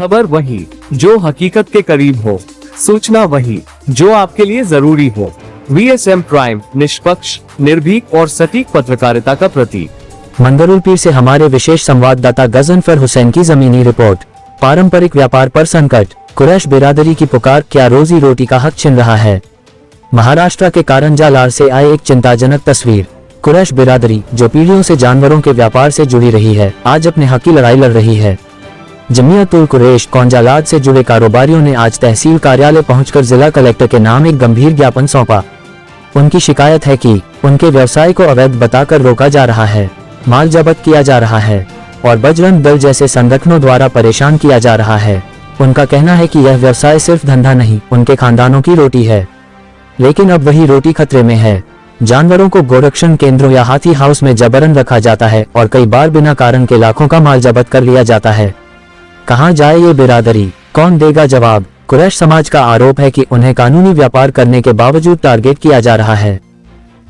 खबर वही जो हकीकत के करीब हो, सूचना वही जो आपके लिए जरूरी हो। VSM प्राइम, निष्पक्ष, निर्भीक और सटीक पत्रकारिता का प्रतीक। मंगरुल पीर से हमारे विशेष संवाददाता गजनफर हुसैन की जमीनी रिपोर्ट। पारंपरिक व्यापार पर संकट, कुरैश बिरादरी की पुकार, क्या रोजी रोटी का हक छिन रहा है। महाराष्ट्र के कारंजा लार से आए एक चिंताजनक तस्वीर। कुरैश बिरादरी जो पीढ़ियों से जानवरों के व्यापार से जुड़ी रही है, आज अपने हक की लड़ाई लड़ रही है। जमीयतुल कुरैश कौंजालाद से जुड़े कारोबारियों ने आज तहसील कार्यालय पहुंचकर जिला कलेक्टर के नाम एक गंभीर ज्ञापन सौंपा। उनकी शिकायत है कि उनके व्यवसाय को अवैध बताकर रोका जा रहा है, माल जब्त किया जा रहा है और बजरंग दल जैसे संगठनों द्वारा परेशान किया जा रहा है। उनका कहना है कि यह व्यवसाय सिर्फ धंधा नहीं, उनके खानदानों की रोटी है। लेकिन अब वही रोटी खतरे में है। जानवरों को गोरक्षण केंद्रों या हाथी हाउस में जबरन रखा जाता है और कई बार बिना कारण के लाखों का माल जब्त कर लिया जाता है। कहां जाए ये बिरादरी, कौन देगा जवाब। कुरैश समाज का आरोप है कि उन्हें कानूनी व्यापार करने के बावजूद टारगेट किया जा रहा है।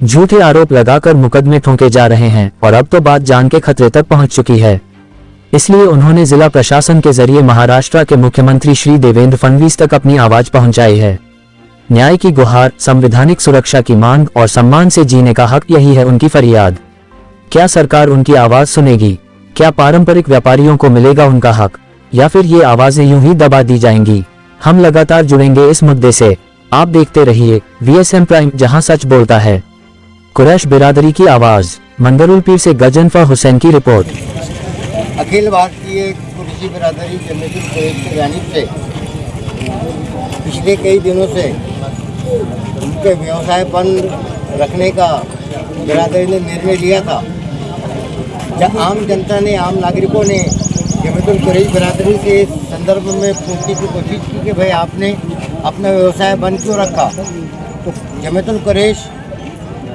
झूठे आरोप लगाकर मुकदमे ठोके जा रहे हैं और अब तो बात जान के खतरे तक पहुंच चुकी है। इसलिए उन्होंने जिला प्रशासन के जरिए महाराष्ट्र के मुख्यमंत्री श्री देवेंद्र फडणवीस तक अपनी आवाज पहुंचाई है। न्याय की गुहार, संवैधानिक सुरक्षा की मांग और सम्मान से जीने का हक, यही है उनकी फरियाद। क्या सरकार उनकी आवाज सुनेगी? क्या पारंपरिक व्यापारियों को मिलेगा उनका हक, या फिर ये आवाजें यूं ही दबा दी जाएंगी? हम लगातार जुड़ेंगे इस मुद्दे से। आप देखते रहिए VSM प्राइम, जहां सच बोलता है। कुरैश बिरादरी की आवाज। मंगरुल पीर से गजनफर हुसैन की रिपोर्ट। अखिल भारतीय कुरैशी बिरादरी जमीयतुल कुरैश की जानिब से पिछले कई दिनों से उनके व्यवसाय बंद रखने का बिरादरी ने निर्णय लिया था। जब आम जनता ने, आम नागरिकों ने जमीयतुल कुरैश बिरादरी से इस संदर्भ में पूछने की कोशिश की कि भाई आपने अपना व्यवसाय बंद क्यों रखा, तो जमीयतुल कुरैश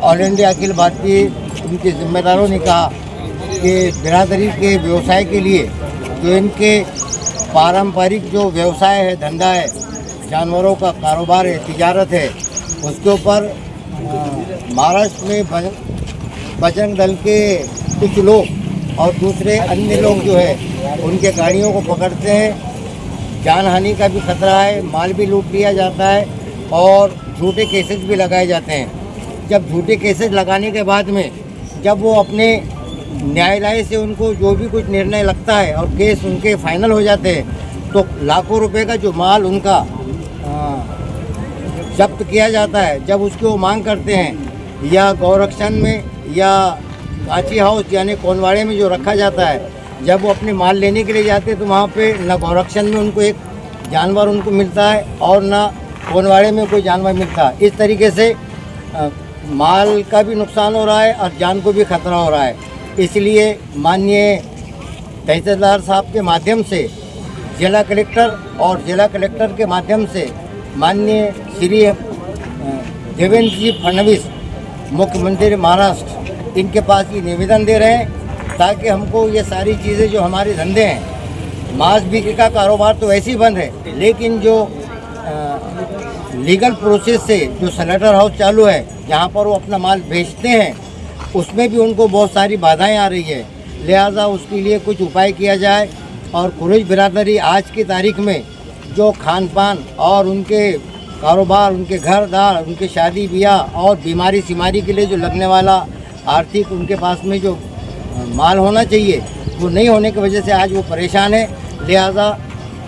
ऑल इंडिया अखिल भारतीय उनके जिम्मेदारों ने कहा कि बिरादरी के व्यवसाय के लिए जो इनके पारंपरिक जो व्यवसाय है, धंधा है, जानवरों का कारोबार है, तिजारत है, उसके ऊपर महाराष्ट्र में बजरंग दल के कुछ लोग और दूसरे अन्य लोग जो है उनके गाड़ियों को पकड़ते हैं। जान हानि का भी खतरा है, माल भी लूट लिया जाता है और झूठे केसेस भी लगाए जाते हैं। जब झूठे केसेस लगाने के बाद में जब वो अपने न्यायालय से उनको जो भी कुछ निर्णय लगता है और केस उनके फाइनल हो जाते हैं, तो लाखों रुपए का जो माल उनका जब्त किया जाता है, जब उसकी वो मांग करते हैं या गौरक्षण में या काची हाउस यानी कोनवाड़े में जो रखा जाता है, जब वो अपने माल लेने के लिए जाते हैं तो वहाँ पे न गौरक्षण में उनको एक जानवर उनको मिलता है और न कोनवाड़े में कोई जानवर मिलता है। इस तरीके से माल का भी नुकसान हो रहा है और जान को भी खतरा हो रहा है। इसलिए माननीय तहसीलदार साहब के माध्यम से जिला कलेक्टर और जिला कलेक्टर के माध्यम से माननीय श्री देवेंद्र जी फडणवीस मुख्यमंत्री महाराष्ट्र, इनके पास ये निवेदन दे रहे हैं ताकि हमको ये सारी चीज़ें जो हमारे धंधे हैं, मांस बिक्री का कारोबार तो वैसे ही बंद है, लेकिन जो लीगल प्रोसेस से जो स्लॉटर हाउस चालू है जहाँ पर वो अपना माल बेचते हैं, उसमें भी उनको बहुत सारी बाधाएं आ रही है। लिहाजा उसके लिए कुछ उपाय किया जाए और कुरैश बिरादरी आज की तारीख में जो खान पान और उनके कारोबार, उनके घर दार, उनके शादी ब्याह और बीमारी सीमारी के लिए जो लगने वाला आर्थिक उनके पास में जो माल होना चाहिए, वो नहीं होने की वजह से आज वो परेशान है। लिहाजा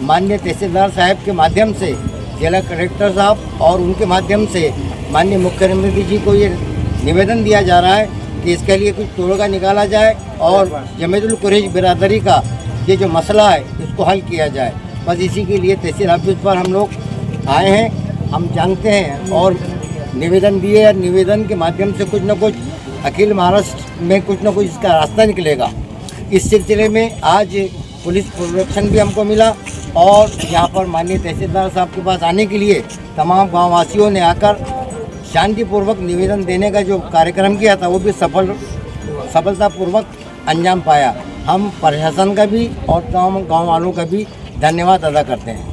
माननीय तहसीलदार साहब के माध्यम से जिला कलेक्टर साहब और उनके माध्यम से माननीय मुख्यमंत्री जी को ये निवेदन दिया जा रहा है कि इसके लिए कुछ तोड़गा निकाला जाए और जमीयतुल कुरैश बिरादरी का ये जो मसला है इसको हल किया जाए। बस इसी के लिए तहसील ऑफिस पर हम लोग आए हैं। हम जानते हैं और निवेदन दिए, निवेदन के माध्यम से कुछ न कुछ अखिल महाराष्ट्र में कुछ न कुछ इसका रास्ता निकलेगा। इस सिलसिले में आज पुलिस प्रोटेक्शन भी हमको मिला और यहाँ पर माननीय तहसीलदार साहब के पास आने के लिए तमाम गाँववासियों ने आकर शांतिपूर्वक निवेदन देने का जो कार्यक्रम किया था वो भी सफलतापूर्वक अंजाम पाया। हम प्रशासन का भी और तमाम गाँव वालों का भी धन्यवाद अदा करते हैं।